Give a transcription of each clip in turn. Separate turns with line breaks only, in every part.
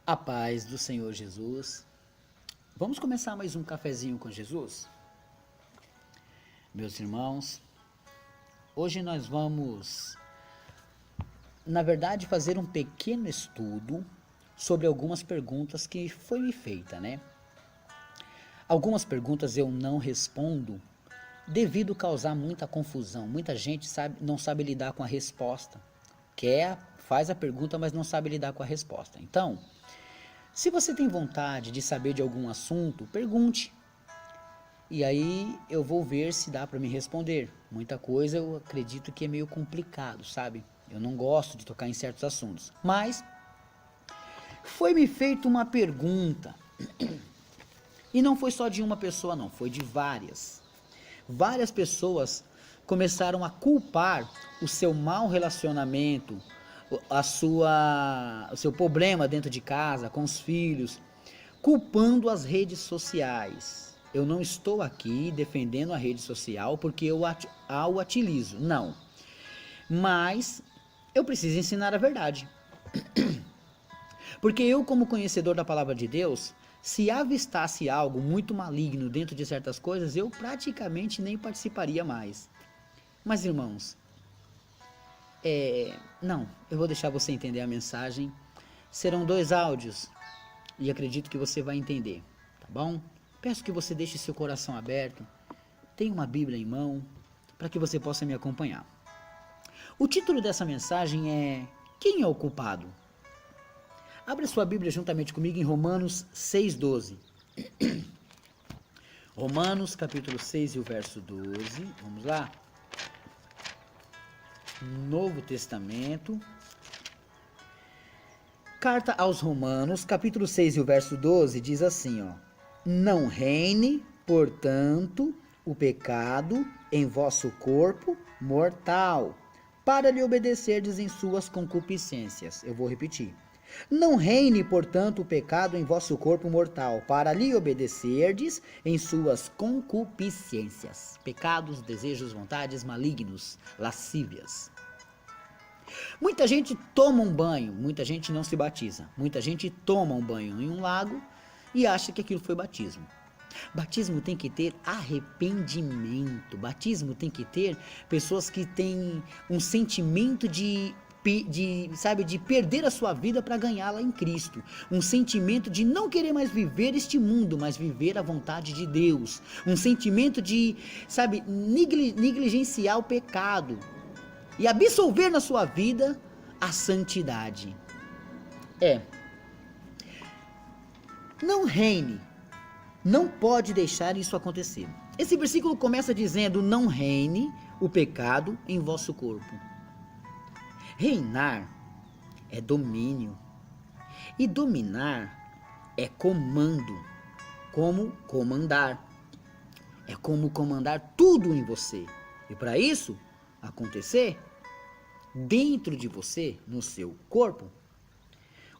A paz do Senhor Jesus. Vamos começar mais um cafezinho com Jesus? Meus irmãos, hoje nós vamos, na verdade, fazer um pequeno estudo sobre algumas perguntas que foi me feita, né? Algumas perguntas eu não respondo devido a causar muita confusão. Muita gente não sabe lidar com a resposta. Faz a pergunta, mas não sabe lidar com a resposta. Então, se você tem vontade de saber de algum assunto, pergunte. E aí eu vou ver se dá para me responder. Muita coisa eu acredito que é meio complicado, sabe? Eu não gosto de tocar em certos assuntos. Mas foi me feita uma pergunta. E não foi só de uma pessoa não, foi de várias. Várias pessoas começaram a culpar o seu mau relacionamento, o seu problema dentro de casa, com os filhos, culpando as redes sociais. Eu não estou aqui defendendo a rede social porque eu a utilizo, não. Mas eu preciso ensinar a verdade. Porque eu, como conhecedor da palavra de Deus, se avistasse algo muito maligno dentro de certas coisas, eu praticamente nem participaria mais. Mas, irmãos, não, eu vou deixar você entender a mensagem. Serão 2 áudios e acredito que você vai entender, tá bom? Peço que você deixe seu coração aberto, tenha uma Bíblia em mão, para que você possa me acompanhar. O título dessa mensagem é: Quem é o culpado? Abra sua Bíblia juntamente comigo em Romanos 6,12. Romanos capítulo 6 e o verso 12, vamos lá. Novo Testamento, carta aos Romanos, capítulo 6 e o verso 12, diz assim, ó: Não reine, portanto, o pecado em vosso corpo mortal, para lhe obedecerdes em suas concupiscências. Eu vou repetir. Não reine, portanto, o pecado em vosso corpo mortal, para lhe obedecerdes em suas concupiscências. Pecados, desejos, vontades malignos, lascívias. Muita gente toma um banho, muita gente não se batiza. Muita gente toma um banho em um lago e acha que aquilo foi batismo. Batismo tem que ter arrependimento. Batismo tem que ter pessoas que têm um sentimento de perder a sua vida para ganhá-la em Cristo. Um sentimento de não querer mais viver este mundo, mas viver a vontade de Deus. Um sentimento de, negligenciar o pecado e absolver na sua vida a santidade. Não reine. Não pode deixar isso acontecer. Esse versículo começa dizendo: Não reine o pecado em vosso corpo. Reinar é domínio, e dominar é comando, como comandar. É como comandar tudo em você. E para isso acontecer, dentro de você, no seu corpo,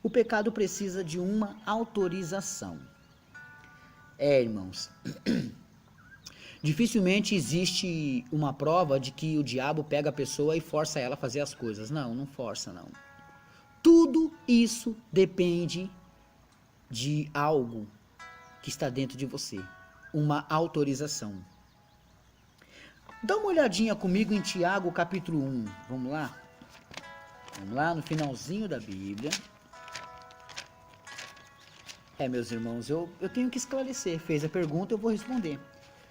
o pecado precisa de uma autorização. Irmãos, dificilmente existe uma prova de que o diabo pega a pessoa e força ela a fazer as coisas. Não força não. Tudo isso depende de algo que está dentro de você, uma autorização. Dá uma olhadinha comigo em Tiago capítulo 1, vamos lá? Vamos lá no finalzinho da Bíblia. Meus irmãos, eu tenho que esclarecer, fez a pergunta, eu vou responder.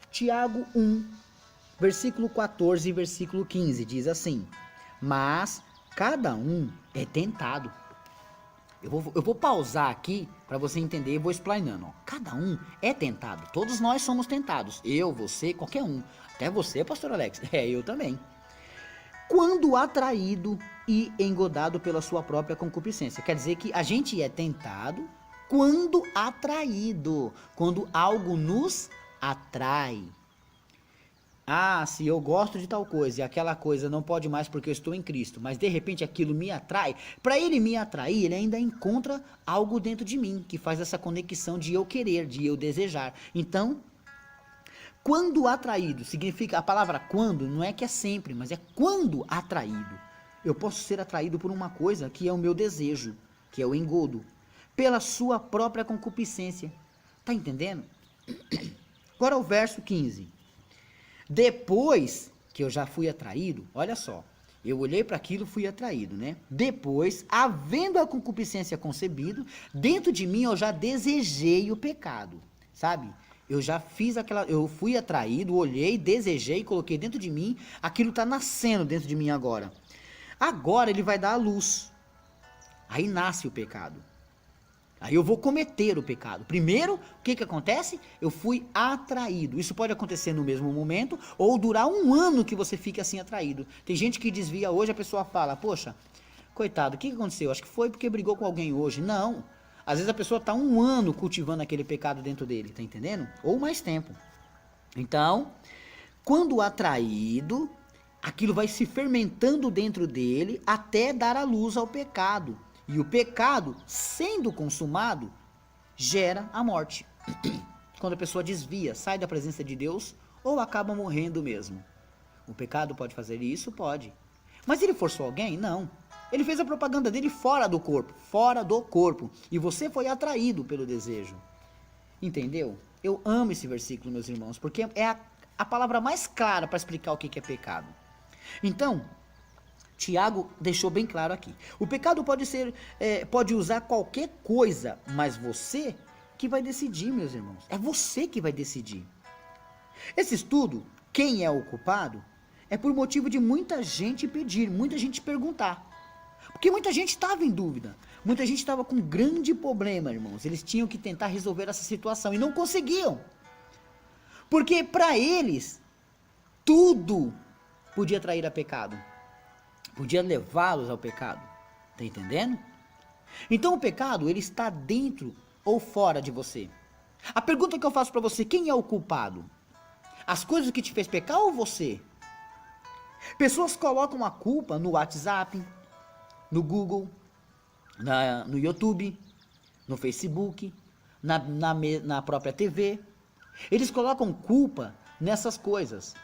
Tiago 1, versículo 14 e versículo 15, diz assim: Mas cada um é tentado. Eu vou pausar aqui para você entender e vou explanando. Cada um é tentado, todos nós somos tentados. Eu, você, qualquer um. Até você, pastor Alex. Eu também. Quando atraído e engodado pela sua própria concupiscência. Quer dizer que a gente é tentado quando atraído, quando algo nos atrai. Se eu gosto de tal coisa e aquela coisa não pode mais porque eu estou em Cristo, mas de repente aquilo me atrai, para ele me atrair, ele ainda encontra algo dentro de mim que faz essa conexão de eu querer, de eu desejar. Então, quando atraído, significa, a palavra quando não é que é sempre, mas é quando atraído. Eu posso ser atraído por uma coisa que é o meu desejo, que é o engodo. pela sua própria concupiscência. Tá entendendo? Agora o verso 15. Depois que eu já fui atraído, olha só, eu olhei para aquilo e fui atraído, né? Depois, havendo a concupiscência concebido, dentro de mim eu já desejei o pecado, sabe? Eu já fiz eu fui atraído, olhei, desejei, coloquei dentro de mim, aquilo está nascendo dentro de mim agora. Agora ele vai dar a luz. Aí nasce o pecado. Aí eu vou cometer o pecado. Primeiro, o que acontece? Eu fui atraído. Isso pode acontecer no mesmo momento ou durar um ano que você fique assim atraído. Tem gente que desvia hoje, a pessoa fala, poxa, coitado, o que aconteceu? Acho que foi porque brigou com alguém hoje. Não. Às vezes a pessoa está um ano cultivando aquele pecado dentro dele, tá entendendo? Ou mais tempo. Então, quando atraído, aquilo vai se fermentando dentro dele até dar a luz ao pecado. E o pecado, sendo consumado, gera a morte. Quando a pessoa desvia, sai da presença de Deus, ou acaba morrendo mesmo. O pecado pode fazer isso? Pode. Mas ele forçou alguém? Não. Ele fez a propaganda dele fora do corpo. Fora do corpo. E você foi atraído pelo desejo. Entendeu? Eu amo esse versículo, meus irmãos, porque é a palavra mais clara para explicar o que é pecado. Então, Tiago deixou bem claro aqui. O pecado pode usar qualquer coisa, mas você que vai decidir, meus irmãos. É você que vai decidir. Esse estudo, quem é o culpado, é por motivo de muita gente pedir, muita gente perguntar. Porque muita gente estava em dúvida. Muita gente estava com um grande problema, irmãos. Eles tinham que tentar resolver essa situação e não conseguiam. Porque para eles, tudo podia trair a pecado. Podia levá-los ao pecado. Tá entendendo? Então o pecado, ele está dentro ou fora de você. A pergunta que eu faço para você, quem é o culpado? As coisas que te fez pecar ou você? Pessoas colocam a culpa no WhatsApp, no Google, no YouTube, no Facebook, na própria TV. Eles colocam culpa nessas coisas.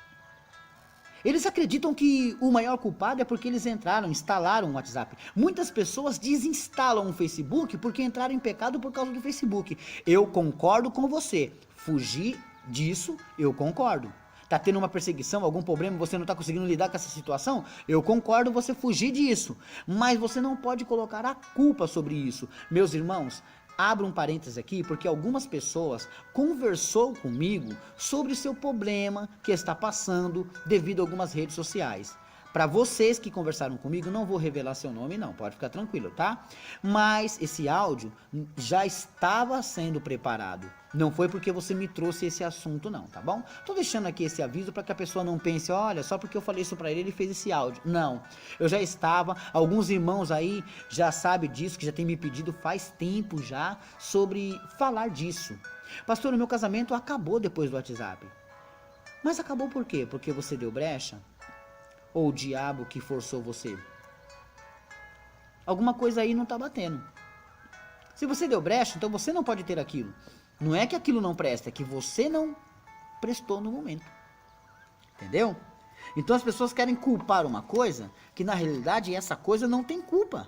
Eles acreditam que o maior culpado é porque eles instalaram o WhatsApp. Muitas pessoas desinstalam o Facebook porque entraram em pecado por causa do Facebook. Eu concordo com você. Fugir disso, eu concordo. Tá tendo uma perseguição, algum problema, você não está conseguindo lidar com essa situação? Eu concordo você fugir disso. Mas você não pode colocar a culpa sobre isso. Meus irmãos, abro um parênteses aqui, porque algumas pessoas conversou comigo sobre o seu problema que está passando devido a algumas redes sociais. Para vocês que conversaram comigo, não vou revelar seu nome não, pode ficar tranquilo, tá? Mas esse áudio já estava sendo preparado. Não foi porque você me trouxe esse assunto não, tá bom? Tô deixando aqui esse aviso para que a pessoa não pense, olha, só porque eu falei isso para ele, ele fez esse áudio. Não, eu já estava, alguns irmãos aí já sabem disso, que já tem me pedido faz tempo já, sobre falar disso. Pastor, o meu casamento acabou depois do WhatsApp. Mas acabou por quê? Porque você deu brecha? Ou o diabo que forçou você? Alguma coisa aí não está batendo. Se você deu brecha, então você não pode ter aquilo. Não é que aquilo não presta, é que você não prestou no momento. Entendeu? Então as pessoas querem culpar uma coisa que na realidade essa coisa não tem culpa.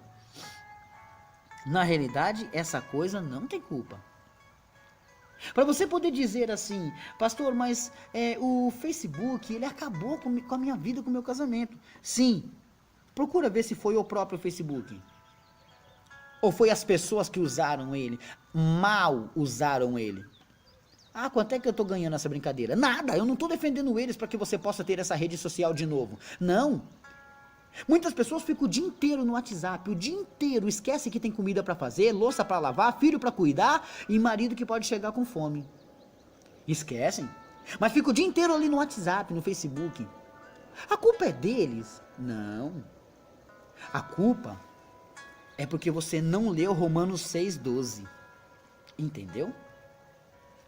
Na realidade essa coisa não tem culpa. Para você poder dizer assim, pastor, mas o Facebook, ele acabou com a minha vida, com o meu casamento. Sim, procura ver se foi o próprio Facebook. Ou foi as pessoas que usaram ele, mal usaram ele. Ah, quanto é que eu estou ganhando nessa brincadeira? Nada, eu não estou defendendo eles para que você possa ter essa rede social de novo. Não. Muitas pessoas ficam o dia inteiro no WhatsApp, o dia inteiro, esquece que tem comida para fazer, louça para lavar, filho para cuidar e marido que pode chegar com fome. Esquecem. Mas fica o dia inteiro ali no WhatsApp, no Facebook. A culpa é deles? Não. A culpa é porque você não leu Romanos 6,12. Entendeu?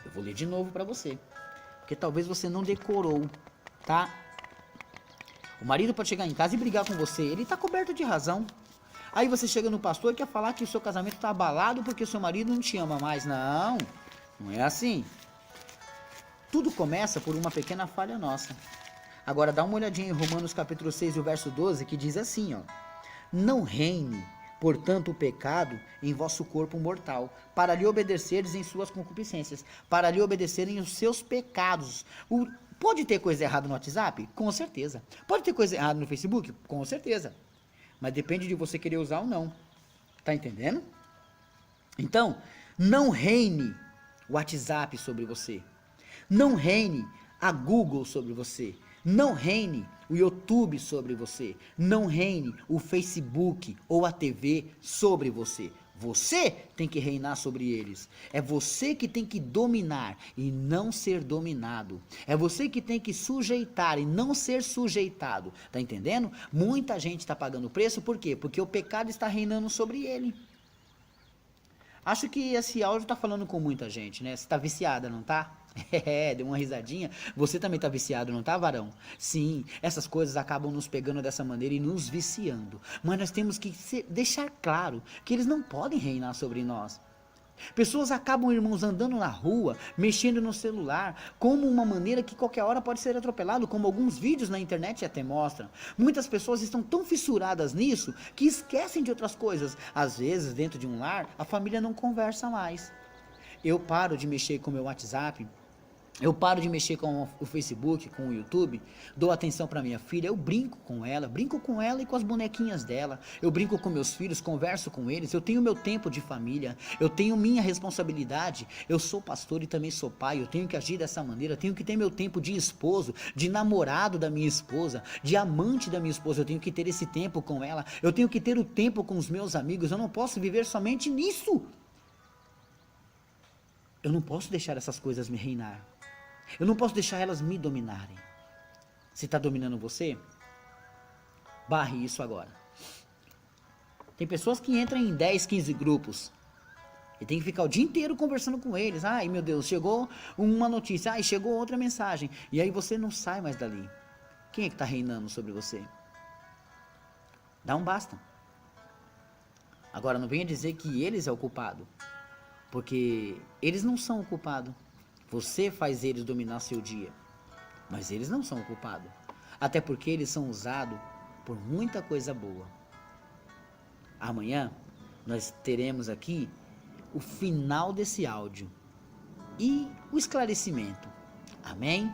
Eu vou ler de novo para você, porque talvez você não decorou, tá? O marido pode chegar em casa e brigar com você, ele está coberto de razão. Aí você chega no pastor e quer falar que o seu casamento está abalado porque o seu marido não te ama mais. Não, não é assim. Tudo começa por uma pequena falha nossa. Agora dá uma olhadinha em Romanos capítulo 6, o verso 12, que diz assim, ó. Não reine portanto, o pecado em vosso corpo mortal, para lhe obedecerdes em suas concupiscências, para lhe obedecerem os seus pecados. Pode ter coisa errada no WhatsApp? Com certeza. Pode ter coisa errada no Facebook? Com certeza. Mas depende de você querer usar ou não. Tá entendendo? Então, não reine o WhatsApp sobre você. Não reine a Google sobre você. Não reine o YouTube sobre você. Não reine o Facebook ou a TV sobre você. Você tem que reinar sobre eles. É você que tem que dominar e não ser dominado. É você que tem que sujeitar e não ser sujeitado. Tá entendendo? Muita gente está pagando o preço, por quê? Porque o pecado está reinando sobre ele. Acho que esse áudio tá falando com muita gente, né? Você tá viciada, não tá? É, deu uma risadinha. Você também tá viciado, não tá, varão? Sim, essas coisas acabam nos pegando dessa maneira e nos viciando. Mas nós temos que deixar claro que eles não podem reinar sobre nós. Pessoas acabam, irmãos, andando na rua, mexendo no celular, como uma maneira que qualquer hora pode ser atropelado, como alguns vídeos na internet até mostram. Muitas pessoas estão tão fissuradas nisso que esquecem de outras coisas. Às vezes, dentro de um lar, a família não conversa mais. Eu paro de mexer com o meu WhatsApp, eu paro de mexer com o Facebook, com o YouTube, dou atenção para minha filha, eu brinco com ela e com as bonequinhas dela, eu brinco com meus filhos, converso com eles, eu tenho meu tempo de família, eu tenho minha responsabilidade, eu sou pastor e também sou pai, eu tenho que agir dessa maneira, eu tenho que ter meu tempo de esposo, de namorado da minha esposa, de amante da minha esposa, eu tenho que ter esse tempo com ela, eu tenho que ter o tempo com os meus amigos, eu não posso viver somente nisso. Eu não posso deixar essas coisas me reinar. Eu não posso deixar elas me dominarem. Se está dominando você, barre isso agora. Tem pessoas que entram em 10, 15 grupos e tem que ficar o dia inteiro conversando com eles. Ai, meu Deus, chegou uma notícia, ai, chegou outra mensagem. E aí você não sai mais dali. Quem é que está reinando sobre você? Dá um basta. Agora, não venha dizer que eles é o culpado, porque eles não são o culpado. Você faz eles dominar seu dia, mas eles não são o culpado. Até porque eles são usados por muita coisa boa. Amanhã nós teremos aqui o final desse áudio e o esclarecimento. Amém?